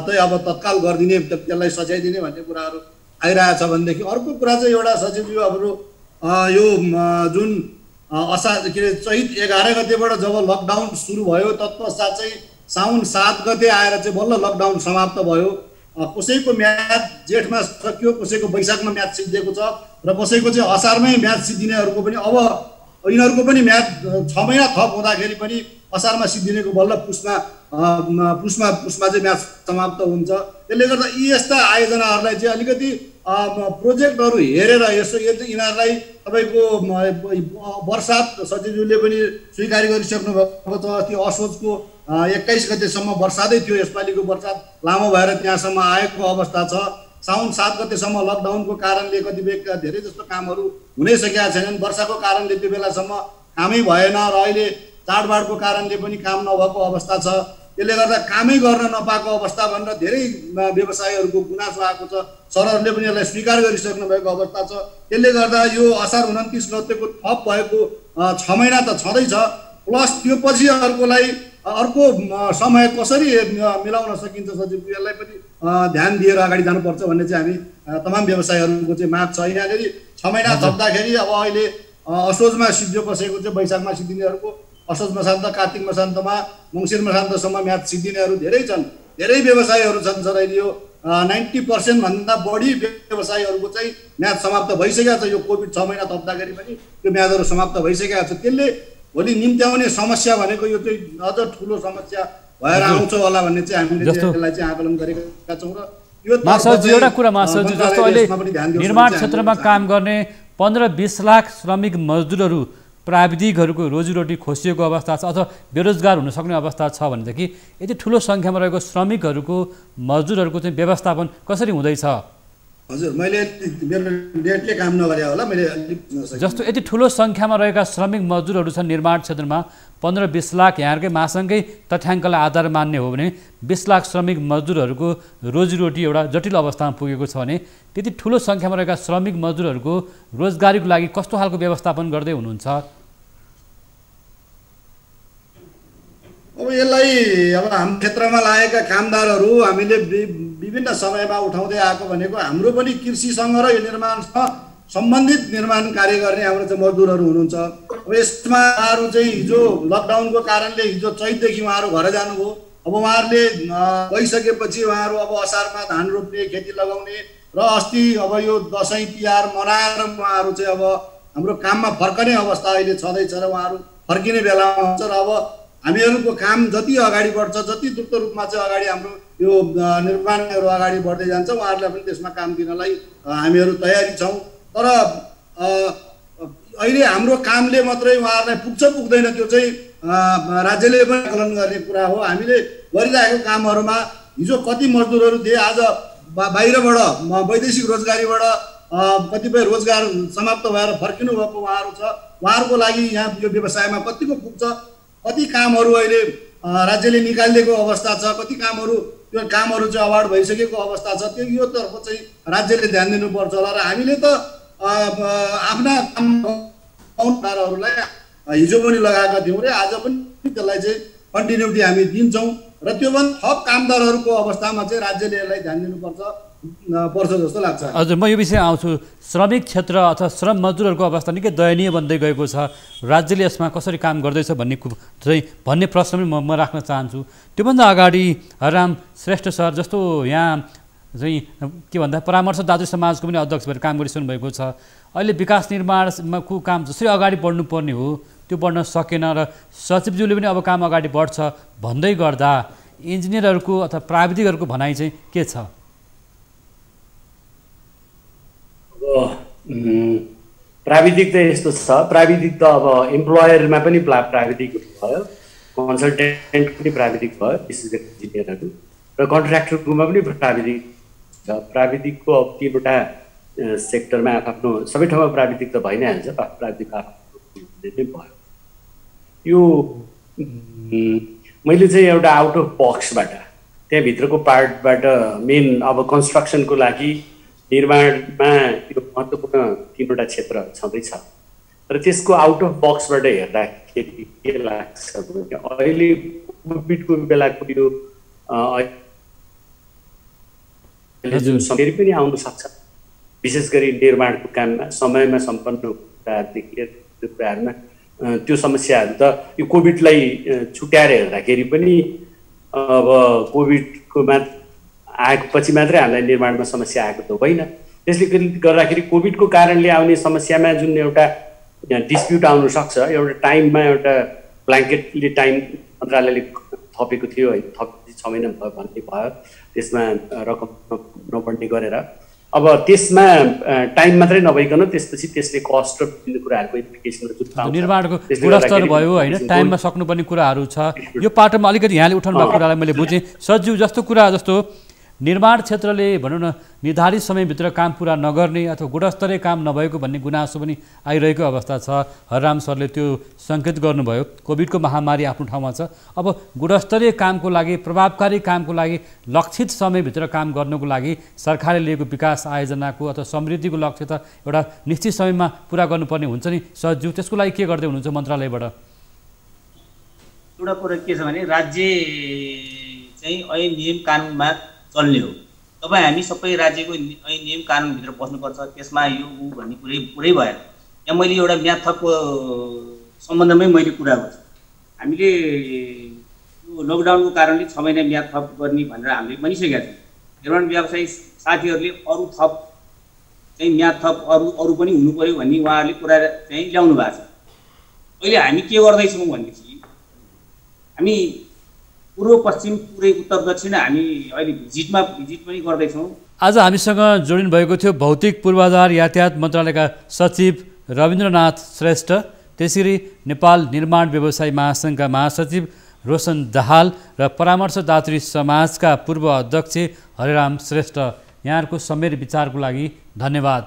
चाहिँ अब तत्काल गरिदिने, त्यसलाई सच्याइदिने भन्ने कुराहरू आइरहेछ भनेदेखि अर्को कुरा चाहिँ एउटा सचिवज्यूहरू यो जुन असार के अरे चैत 11 गतेबाट जब लकडाउन सुरु भयो तत्पश्चात चाहिँ साउन 7 गते आएर चाहिँ बल्ल लकडाउन समाप्त भयो। कसैको म्याद जेठमा सकियो, कसैको वैशाखमा म्याद सिद्धिएको छ र कसैको चाहिँ असारमै म्याद सिद्धिनेहरूको पनि अब यिनीहरूको पनि म्याद 6 महिना थप हुँदाखेरि पनि असारमा सिद्धिनेको बल्ल पुसमा चाहिँ म्याद समाप्त हुन्छ। त्यसले गर्दा यी यस्ता आयोजनाहरूलाई चाहिँ अलिकति प्रोजेक्टहरू हेरेर यसो यिनीहरूलाई तपाईँको वर्षात सचिवज्यूले पनि स्वीकार गरिसक्नु भएको छ। त्यो असोजको 21 गतेसम्म वर्षादै थियो, यसपालिको वर्षात लामो भएर त्यहाँसम्म आएको अवस्था छ। साउन 7 गतेसम्म लकडाउनको कारणले कतिपय धेरै जस्तो कामहरू हुनै सकेका छैनन्। वर्षाको कारणले त्यो बेलासम्म कामै भएन र अहिले चाडबाडको कारणले पनि काम नभएको अवस्था छ। त्यसले गर्दा कामै गर्न नपाएको अवस्था भनेर धेरै व्यवसायीहरूको गुनासो आएको छ। सरहरूले पनि यसलाई स्वीकार गरिसक्नु भएको अवस्था छ। त्यसले गर्दा यो असार 29 गतेको थप भएको 6 महिना त छँदैछ, प्लस त्यो पछि अर्को समय कसरी मिलाउन सकिन्छ सचिवज्यूलाई पनि ध्यान दिएर अगाडि जानुपर्छ भन्ने चाहिँ हामी तमाम व्यवसायीहरूको चाहिँ माग छ। यहाँनिर 6 महिना थप्दाखेरि अब अहिले असोजमा सिद्धियो कसैको चाहिँ वैशाखमा सिद्धिनेहरूको, असोज मसान्त, कार्तिक मसान्तमा, मङ्सिर मसान्तसम्म म्याद सिद्धिनेहरू धेरै छन्। धेरै व्यवसायीहरू छन् सर। अहिले यो 90% भन्दा बढी व्यवसायीहरूको चाहिँ म्याद समाप्त भइसकेको छ। यो कोभिड 6 महिना थप्दाखेरि पनि त्यो म्यादहरू समाप्त भइसकेको छ। त्यसले भोलि निम्त्याउने समस्या भनेको यो चाहिँ अझ ठुलो समस्या भएर आउँछ होला भन्ने चाहिँ हामीले त्यसलाई चाहिँ आकलन गरेका छौँ। र यो एउटा कुरा महासचिव, जस्तो अहिले निर्माण क्षेत्रमा काम गर्ने 15-20 लाख श्रमिक मजदुरहरू, प्राविधिकहरूको रोजीरोटी खोसिएको अवस्था छ अथवा बेरोजगार हुन सक्ने अवस्था छ भनेदेखि यति ठुलो सङ्ख्यामा रहेको श्रमिकहरूको, मजदुरहरूको चाहिँ व्यवस्थापन कसरी हुँदैछ? हजुर, मैले मेरो नेटले काम नगरे होला, मैले जस्तो यति ठुलो सङ्ख्यामा रहेका श्रमिक मजदुरहरू छन् निर्माण क्षेत्रमा, 15-20 लाख यहाँकै महासँगै तथ्याङ्कलाई आधार मान्ने हो भने 20 लाख श्रमिक मजदुरहरूको रोजीरोटी एउटा जटिल अवस्थामा पुगेको छ भने त्यति ठुलो सङ्ख्यामा रहेका श्रमिक मजदुरहरूको रोजगारीको लागि कस्तो खालको व्यवस्थापन गर्दै हुनुहुन्छ? अब यसलाई हाम्रो क्षेत्रमा लागेका कामदारहरू हामीले विभिन्न समयमा उठाउँदै आएको भनेको हाम्रो पनि कृषिसँग र यो निर्माणसँग सम्बन्धित निर्माण कार्य गर्ने हाम्रो चाहिँ मजदुरहरू हुनुहुन्छ। अब यसमा उहाँहरू चाहिँ हिजो लकडाउनको कारणले हिजो चैतदेखि उहाँहरू घर जानुभयो। अब उहाँहरूले गइसकेपछि उहाँहरू अब असारमा धान रोप्ने, खेती लगाउने र अस्ति अब यो दसैँ तिहार मनाएर उहाँहरू चाहिँ अब हाम्रो काममा फर्कने अवस्था अहिले छँदैछ र उहाँहरू फर्किने बेलामा हुन्छ। र अब हामीहरूको काम जति अगाडि बढ्छ, जति द्रुत रूपमा चाहिँ अगाडि हाम्रो यो निर्माणहरू अगाडि बढ्दै जान्छ, उहाँहरूलाई पनि त्यसमा काम दिनलाई हामीहरू तयारी छौँ। तर अहिले हाम्रो कामले मात्रै उहाँहरूलाई पुग्छ पुग्दैन त्यो चाहिँ राज्यले पनि आकलन गर्ने कुरा हो। हामीले गरिरहेको कामहरूमा हिजो कति मजदुरहरू थिए, आज बाहिरबाट वैदेशिक रोजगारीबाट कतिपय रोजगार समाप्त भएर फर्किनु भएको उहाँहरू छ। उहाँहरूको लागि यहाँ यो व्यवसायमा कतिको पुग्छ, कति कामहरू अहिले राज्यले निकालिदिएको अवस्था छ, कति कामहरू त्यो कामहरू चाहिँ अवार्ड भइसकेको अवस्था छ। त्यो यो तर्फ चाहिँ राज्यले ध्यान दिनुपर्छ होला। र हामीले त आफ्ना कामदारहरूलाई हिजो पनि लगाएका थियौँ र आज पनि त्यसलाई चाहिँ कन्टिन्युटी हामी दिन्छौँ र त्योभन्दा थप कामदारहरूको अवस्थामा चाहिँ राज्यले यसलाई ध्यान दिनुपर्छ जस्तो लाग्छ। हजुर, म यो विषय आउँछु। श्रमिक क्षेत्र अथवा श्रम मजदुरहरूको अवस्था निकै दयनीय बन्दै गएको छ। राज्यले यसमा कसरी काम गर्दैछ भन्ने प्रश्न पनि म राख्न चाहन्छु। त्योभन्दा अगाडि हरिराम श्रेष्ठ सर जस्तो यहाँ चाहिँ के भन्दा परामर्शदाता समाजको पनि अध्यक्ष भएर काम गरिसक्नु भएको छ। अहिले विकास निर्माणको काम जसरी अगाडि बढ्नुपर्ने हो त्यो बढ्न सकेन र सचिवज्यूले पनि अब काम अगाडि बढ्छ भन्दै गर्दा इन्जिनियरहरूको अथवा प्राविधिकहरूको भनाइ चाहिँ के छ? प्राविधिक त यस्तो छ, प्राविधिक त अब इम्प्लोयरमा पनि प्राविधिक भयो, कन्सल्टेन्ट पनि प्राविधिक भयो, विशेष गरी इन्जिनियरहरू, र कन्ट्र्याक्टरकोमा पनि प्राविधिक छ। प्राविधिकको अब 3वटा सेक्टरमा आफ्नो सबै ठाउँमा प्राविधिक त भइ नै हाल्छ, प्राविधिक आफ्नो भयो। यो मैले चाहिँ एउटा आउट अफ बक्सबाट त्यहाँभित्रको पार्टबाट मेन अब कन्स्ट्रक्सनको लागि निर्माणमा यो महत्त्वपूर्ण 3वटा क्षेत्र छँदैछ र त्यसको आउट अफ बक्सबाट हेर्दाखेरि के लाग्छ भने अहिले कोभिडको बेलाको यो जुन फेरि पनि आउन सक्छ, विशेष गरी निर्माणको काममा समयमा सम्पन्न कुरादेखि त्यो कुराहरूमा त्यो समस्याहरू त यो कोभिडलाई छुट्याएर हेर्दाखेरि पनि अब कोभिडको आएको पछि मात्रै हामीलाई निर्माणमा समस्या आएको त होइन। त्यसले गर्दाखेरि कोभिडको कारणले आउने समस्यामा जुन एउटा डिस्प्युट आउन सक्छ, एउटा टाइममा एउटा ब्ल्याङ्केटले टाइम मन्त्रालयले थपेको थियो है, 6 महिना भयो भन्ने भयो, त्यसमा रकम नबढ्ने गरेर। अब त्यसमा टाइम मात्रै नभइकन त्यसपछि त्यसले कस्ट र विभिन्न कुराहरूको इम्प्लिकेसन निर्माणको गुणस्तर भयो होइन, टाइममा सक्नुपर्ने कुराहरू छ। यो पाटोमा अलिकति यहाँले उठाउनु भएको कुरालाई मैले बुझेँ। सजिलो जस्तो कुरा जस्तो निर्माण क्षेत्रले भनौँ न निर्धारित समयभित्र काम पुरा नगर्ने अथवा गुणस्तरीय काम नभएको भन्ने गुनासो पनि आइरहेको अवस्था छ। हरराम सरले त्यो सङ्केत गर्नुभयो। कोभिडको महामारी आफ्नो ठाउँमा छ। अब गुणस्तरीय कामको लागि, प्रभावकारी कामको लागि, लक्षित समयभित्र काम गर्नको लागि सरकारले लिएको विकास आयोजनाको अथवा समृद्धिको लक्ष्य त एउटा निश्चित समयमा पुरा गर्नुपर्ने हुन्छ नि सजिलो। त्यसको लागि के गर्दै हुनुहुन्छ मन्त्रालयबाट? एउटा कुरा के छ भने राज्य चाहिँ ऐन नियम कानुनमा चल्ने हो। तपाईँ हामी सबै राज्यको ऐन नियम कानुनभित्र बस्नुपर्छ, त्यसमा यो ऊ भन्ने कुरै भएन। यहाँ मैले एउटा म्याद थपको सम्बन्धमै मैले कुरा गर्छु। हामीले यो लकडाउनको कारणले 6 महिना म्याद थप गर्ने भनेर हामीले भनिसकेका छौँ। निर्माण व्यवसायी साथीहरूले अरू थप चाहिँ म्याद थप अरू पनि हुनु पर्यो भन्ने उहाँहरूले कुरा चाहिँ ल्याउनु भएको छ। अहिले हामी के गर्दैछौँ भनेदेखि हामी पूर्व पश्चिम पुरै उत्तर दक्षिण हामी अहिले भिजिट पनि गर्दैछौँ। आज हामीसँग जोडिनु भएको थियो भौतिक पूर्वाधार यातायात मन्त्रालयका सचिव रविन्द्रनाथ श्रेष्ठ, त्यसरी नेपाल निर्माण व्यवसायी महासङ्घका महासचिव रोशन दाहाल र परामर्शदात्री समाजका पूर्व अध्यक्ष हरिराम श्रेष्ठ। यहाँहरूको समेत विचारको लागि धन्यवाद।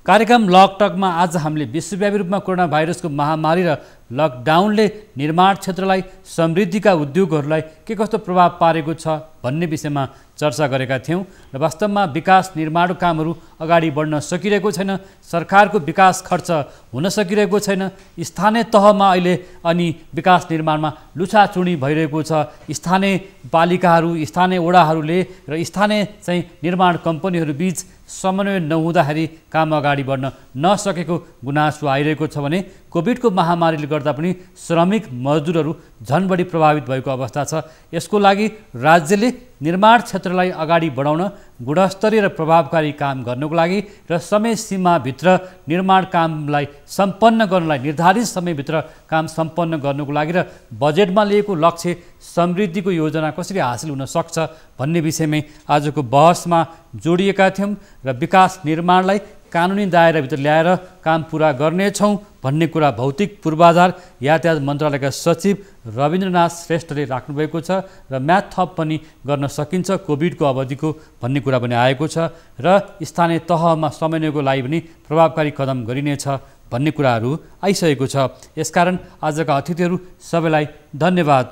कार्यक्रम लकटकमा आज हामीले विश्वव्यापी रूपमा कोरोना भाइरसको महामारी र लकडाउनले निर्माण क्षेत्रलाई, समृद्धिका उद्योगहरूलाई के कस्तो प्रभाव पारेको छ भन्ने विषयमा चर्चा गरेका थियौँ। र वास्तवमा विकास निर्माण कामहरू अगाडि बढ्न सकिरहेको छैन, सरकारको विकास खर्च हुन सकिरहेको छैन, स्थानीय तहमा अहिले अनि विकास निर्माणमा लुछाचुडी भइरहेको छ। स्थानीय पालिकाहरू, स्थानीय वडाहरूले र स्थानीय चाहिँ निर्माण कम्पनीहरू बीच समन्वय नहुँदाखेरि काम अगाडि बढ्न नसकेको गुनासो आइरहेको छ भने कोभिडको महामारीले गर्दा पनि श्रमिक मजदुरहरू झन बढी प्रभावित भएको अवस्था छ। यसको लागि राज्यले निर्माण क्षेत्रलाई अगाडि बढाउन, गुणस्तरीय र प्रभावकारी काम गर्नको लागि र समय सीमाभित्र निर्माण कामलाई सम्पन्न गर्नलाई, निर्धारित समयभित्र काम सम्पन्न गर्नको लागि र बजेटमा लिएको लक्ष्य समृद्धिको योजना कसरी हासिल हुन सक्छ भन्ने विषयमै आजको बहसमा जोडिएका थियौँ र विकास निर्माणलाई कानुनी दायराभित्र ल्याएर काम पुरा गर्नेछौँ भन्ने कुरा भौतिक पूर्वाधार यातायात मन्त्रालयका सचिव रविन्द्रनाथ श्रेष्ठले राख्नुभएको छ र म्याद थप पनि गर्न सकिन्छ कोभिडको अवधिको भन्ने कुरा पनि आएको छ र स्थानीय तहमा समन्वयको लागि पनि प्रभावकारी कदम गरिनेछ भन्ने कुराहरू आइसकेको छ। यसकारण आजका अतिथिहरू सबैलाई धन्यवाद।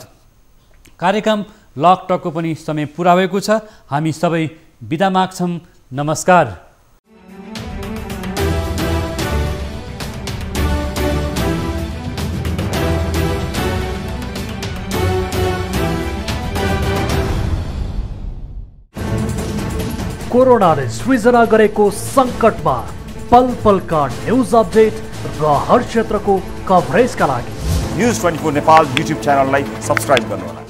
कार्यक्रम लकटकको पनि समय पुरा भएको छ। हामी सबै बिदा माग्छौँ। नमस्कार। कोरोनाले सृजना गरेको सङ्कटमा पल पलका न्युज अपडेट र हर क्षेत्रको कभरेजका लागि न्युज 24 नेपाल युट्युब च्यानललाई सब्स्क्राइब गर्नुहोला।